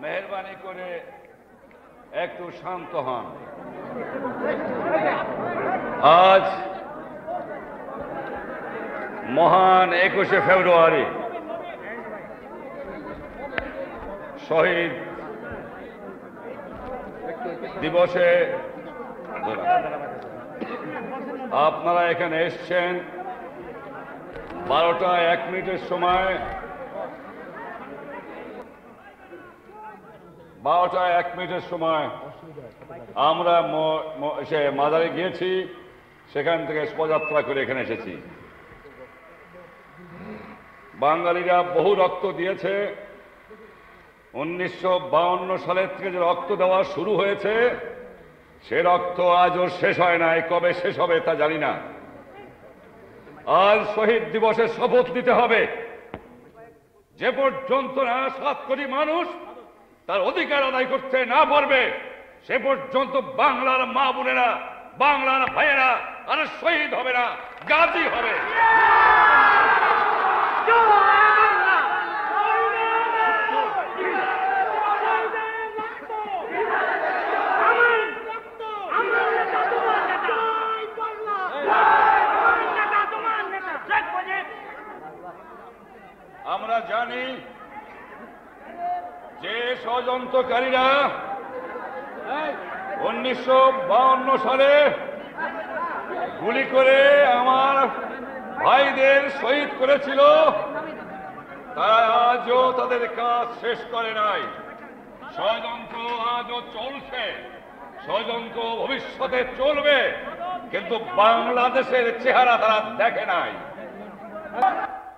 মেহেরবানি করে একটু শান্ত হন। আজ মহান 21শে ফেব্রুয়ারি শহীদ দিবসে আপনারা এখানে এসছেন 12টা 1 মিনিটের সময়। 12টা 1 মিনিটের সময় আমরা মাজারে গিয়েছি, সেখান থেকে শোভাযাত্রা করে এখানে এসেছি। বাঙালিরা বহু রক্ত দিয়েছে। 1952 সালের থেকে যে রক্ত দেওয়া শুরু হয়েছে, সে রক্ত আজও শেষ হয় নাই। কবে শেষ হবে তা জানি না। আজ শহীদ দিবসের শপথ নিতে হবে। যে পর্যন্ত না 7 কোটি মানুষ তার অধিকার আদায় করতে না পারবে, সে পর্যন্ত বাংলার মা বোনেরা, বাংলার ভাইয়েরা আর শহীদ হবে না, গাজী হবে। আমরা জানি যে ষড়যন্ত্রকারীরা 1952 সালে গুলি করে আমার ভাইদের শহীদ করেছিল, তারা আজও তাদের কাজ শেষ করে নাই। ষড়যন্ত্র আজও চলছে, ষড়যন্ত্র ভবিষ্যতে চলবে, কিন্তু বাংলাদেশের চেহারা তারা দেখে নাই।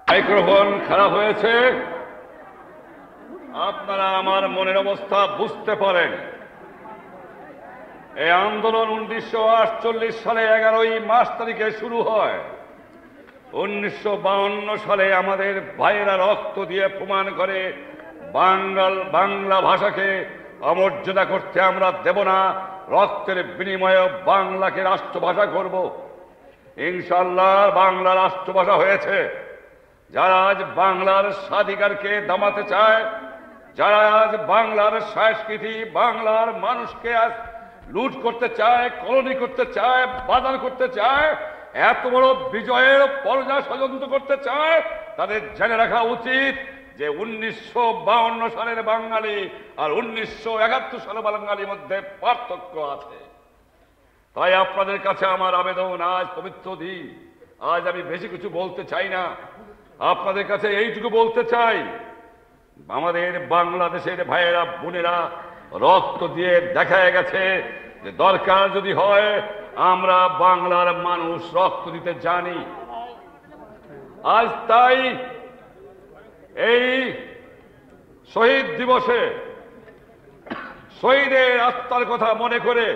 মাইক্রোফোন খারাপ হয়েছে, আপনারা আমার মনের অবস্থা বুঝতে পারেন। এই আন্দোলন 1948 সালে 11ই মার্চ তারিখে শুরু হয়। 1952 সালে আমাদের ভাইয়েরা রক্ত দিয়ে প্রমাণ করে বাংলা ভাষাকে অমর্যাদা করতে আমরা দেব না, রক্তের বিনিময়ে বাংলাকে রাষ্ট্রভাষা করব। ইনশাআল্লাহ বাংলা রাষ্ট্রভাষা হয়েছে। যারা আজ বাংলার স্বাধিকারকে দামাতে চায়, যারা আজ বাংলার সংস্কৃতি, বাংলার মানুষকে আজ লুট করতে চায়, কলোনি করতে চায়, বাজার করতে চায়, এত বড় বিজয়ের পর্যায় ষড়যন্ত্র করতে চায়, তাদের জেনে রাখা উচিত যে 1952 সালের বাঙালি আর 1971 সালের বাঙালির মধ্যে পার্থক্য আছে। তাই আপনাদের কাছে আমার আবেদন, আজ পবিত্র দিন, আজ আমি বেশি কিছু বলতে চাই না, আপনাদের কাছে এইটুকু বলতে চাই, আমাদের বাংলাদেশের ভাইয়েরা বোনেরা রক্ত দিয়ে দেখা গেছে যে দরকার যদি হয় আমরা বাংলার মানুষ রক্ত দিতে জানি। আজ তাই এই শহীদ দিবসে শহীদের আত্মার কথা মনে করে,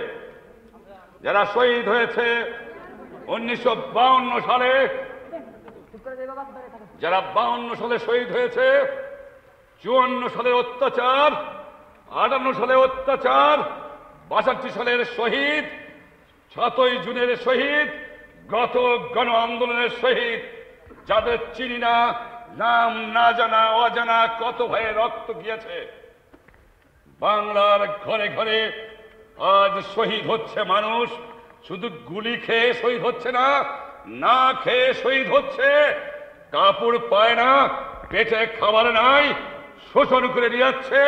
যারা শহীদ হয়েছে 1952 সালে, যারা 52 সালে শহীদ হয়েছে, 54 সালের অত্যাচার, 58 সালের অত্যাচার, 62 সালের শহীদ, 7ই জুনের শহীদ, গত গণ আন্দোলনের শহীদ, যাদের চিনি না, নাম না জানা অজানা কত ভাইয়ের রক্ত গিয়েছে। বাংলার ঘরে ঘরে আজ শহীদ হচ্ছে মানুষ। শুধু গুলি খেয়ে শহীদ হচ্ছে না, না খেয়ে শহীদ হচ্ছে। কাপড় পায় না, পেটে খাবার নাই, শোষণ করে নিয়ে যাচ্ছে,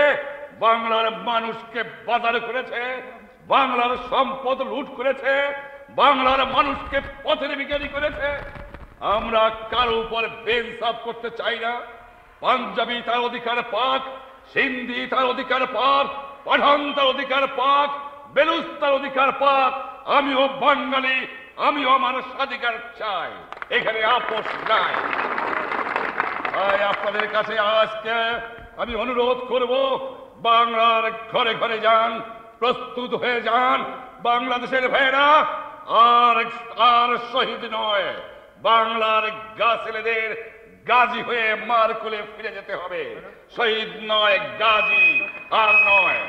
বাংলার মানুষকে বাজার করেছে, বাংলার সম্পদ লুট করেছে, বাংলার মানুষকে পথের ভিখারি করেছে। আমরা কারো উপর বেইনসাফ করতে চাই না। পাঞ্জাবি তার অধিকার পাক, সিন্ধি তার অধিকার পাক, পাঠান তার অধিকার পাক, বেলুচ তার অধিকার পাক। আমিও বাঙালি, আমিও আমার স্বাধিকার চাই, এখানে আপোষ নাই। তাই আপনাদের কাছে আজকে আমি অনুরোধ করব, বাংলার ঘরে ঘরে যান, প্রস্তুত হয়ে যান। বাংলাদেশের ভাইয়েরা আর শহীদ নয়, বাংলার ছেলেদের গাজী হয়ে মার কোলে ফিরে যেতে হবে। শহীদ নয়, গাজী আর নয়।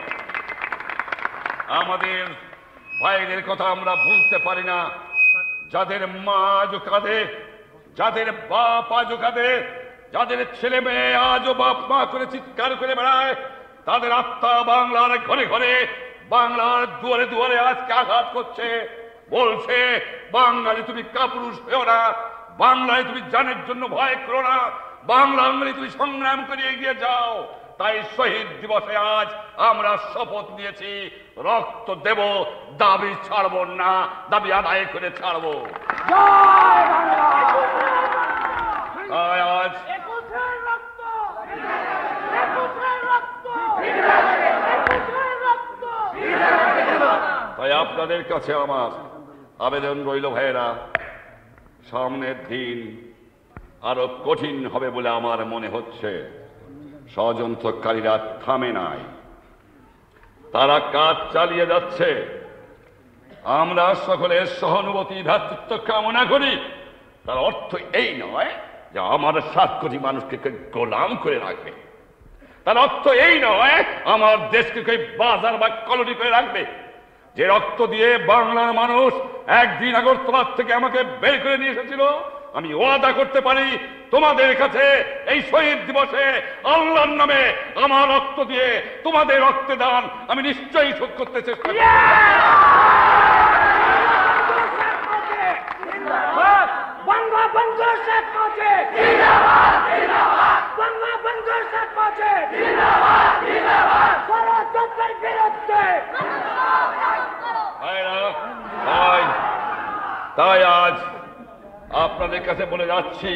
আমাদের ভাইদের কথা আমরা ভুলতে পারি না, যাদের মা আজও কাঁদে, যাদের বাপ আজও কাঁদে, যাদের ছেলে মেয়ে আজও বাপ মা করে চিৎকার করে বেড়ায়, তাদের আত্মা বাংলার ঘরে ঘরে, বাংলার দুয়ারে দুয়ারে আজকে আঘাত করছে, বলছে বাঙালি তুমি কাপুরুষ হয়েও না, বাংলায় তুমি জানের জন্য ভয় করো না, বাংলায় তুমি সংগ্রাম করে এগিয়ে যাও। তাই শহীদ দিবসে আজ আমরা শপথ নিয়েছি, রক্ত দেব, দাবি ছাড়ব না, দাবি আদায় করে ছাড়ব। আজ তাই আপনাদের কাছে আমার আবেদন রইল ভাইয়েরা, সামনের দিন আরো কঠিন হবে বলে আমার মনে হচ্ছে। ষড়যন্ত্রকারীরা থামে নাই, তারা কাজ চালিয়ে যাচ্ছে। আমরা সকলের সহানুভূতি ভ্রাতৃত্ব কামনা করি। তার অর্থ এই নয় যে আমার 7 কোটি মানুষকে গোলাম করে রাখবে, তার অর্থ এই নয় আমার দেশকে বাজার বা কলোনি করে রাখবে। যে রক্ত দিয়ে বাংলার মানুষ একদিন আগরতলা থেকে আমাকে বের করে নিয়ে এসেছিল, আমি ওয়াদা করতে পারি তোমাদের কাছে এই শহীদ দিবসে আল্লাহর নামে আমার রক্ত দিয়ে তোমাদের রক্তে দান আমি নিশ্চয়ই শোধ করতে চেষ্টা করব। বাংলা বন্ধুর সাথে জিন্দাবাদ জিন্দাবাদ, বাংলা বন্ধুর সাথে জিন্দাবাদ জিন্দাবাদ, ষড়যন্ত্রের বিরুদ্ধে। তাই আজ আপনাদের কাছে বলে যাচ্ছি,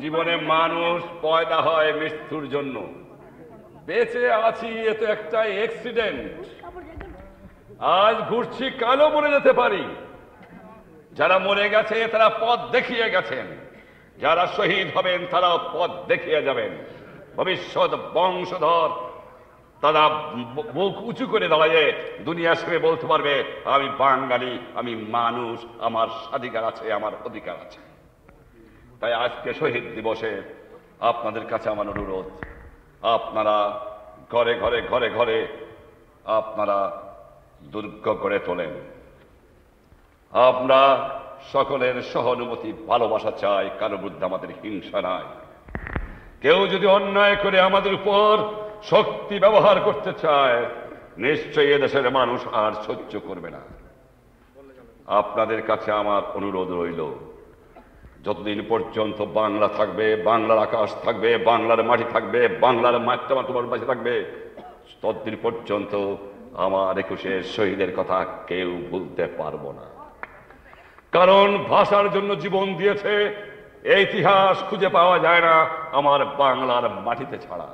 জীবনে মানুষ পয়দা হয় মৃত্যুর জন্য, বেঁচে আছি এ তো একটা অ্যাক্সিডেন্ট। আজ ঘুরছি, কালও মরে যেতে পারি। যারা মরে গেছে তারা পথ দেখিয়ে গেছেন, যারা শহীদ হবেন তারাও পথ দেখিয়ে যাবেন। ভবিষ্যৎ বংশধর তারা মুখ উঁচু করে দাঁড়িয়ে দুনিয়ার সামনে বলতে পারবে আমি বাঙালি, আমি মানুষ, আমার স্বাধিকার আছে, আমার অধিকার আছে। তাই আজকে শহীদ দিবসে আপনাদের কাছে আমার অনুরোধ, আপনারা ঘরে ঘরে ঘরে ঘরে আপনারা দুর্গ করে তোলেন। আমরা সকলের সহানুভূতি ভালোবাসা চাই, কারো বিরুদ্ধে আমাদের হিংসা নাই। কেউ যদি অন্যায় করে আমাদের উপর শক্তি ব্যবহার করতে চায়, নিশ্চয়ই এদেশের মানুষ আর সহ্য করবে না। আপনাদের কাছে আমার অনুরোধ রইল, যতদিন পর্যন্ত বাংলা থাকবে, বাংলার আকাশ থাকবে, বাংলার মাটি থাকবে, বাংলার মাঠটা তোমার বাঁচে থাকবে, ততদিন পর্যন্ত আমার 21 শহীদের কথা কেউ ভুলতে পারবো না। কারণ ভাষার জন্য জীবন দিয়েছে, ইতিহাস খুঁজে পাওয়া যায় না আমার বাংলার মাটিতে ছাড়া।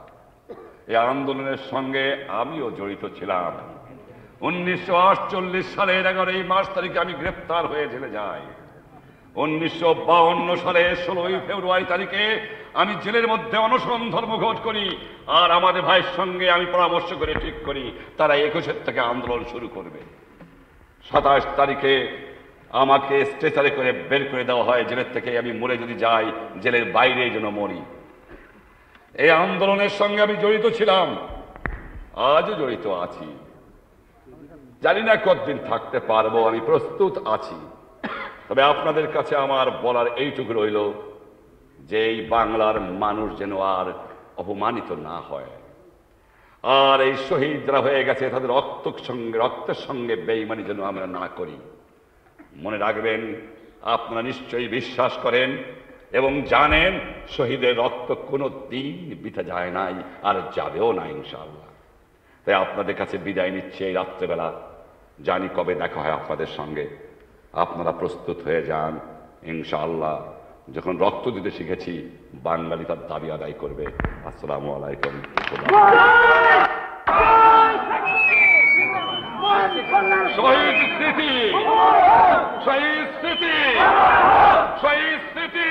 এই আন্দোলনের সঙ্গে আমিও জড়িত ছিলাম। 1948 সালের 11 মার্চ তারিখে আমি গ্রেপ্তার হয়ে জেলে যাই। 1952 সালে 16 ফেব্রুয়ারি তারিখে আমি জেলের মধ্যে অনশন ধর্মঘট করি, আর আমাদের ভাইয়ের সঙ্গে আমি পরামর্শ করে ঠিক করি তারা 21 থেকে আন্দোলন শুরু করবে। 27 তারিখে আমাকে স্ট্রেচারে করে বের করে দেওয়া হয় জেলের থেকে। আমি মরে যদি যাই, জেলের বাইরে যেন মরি। এই আন্দোলনের সঙ্গে আমি জড়িত ছিলাম, আজও জড়িত আছি। জানি না কতদিন থাকতে পারবো, আমি প্রস্তুত আছি। তবে আপনাদের কাছে আমার বলার এইটুকু রইল যে এই বাংলার মানুষ যেন আর অপমানিত না হয়, আর এই শহীদরা হয়ে গেছে তাদের রক্তের সঙ্গে বেঈমানি যেন আমরা না করি। মনে রাখবেন, আপনারা নিশ্চয়ই বিশ্বাস করেন এবং জানেন শহীদের রক্ত কোনো দিন বৃথা যায় নাই, আর যাবেও না ইনশাআল্লাহ। তাই আপনাদের কাছে বিদায় নিচ্ছে এই রাত্রেবেলা। জানি কবে দেখা হয় আপনাদের সঙ্গে। আপনারা প্রস্তুত হয়ে যান ইনশাআল্লাহ। যখন রক্ত দিতে শিখেছি, বাঙালি তার দাবি আদায় করবে। আসসালামু আলাইকুম। শহীদ স্মৃতি, শহীদ স্মৃতি, শহীদ স্মৃতি।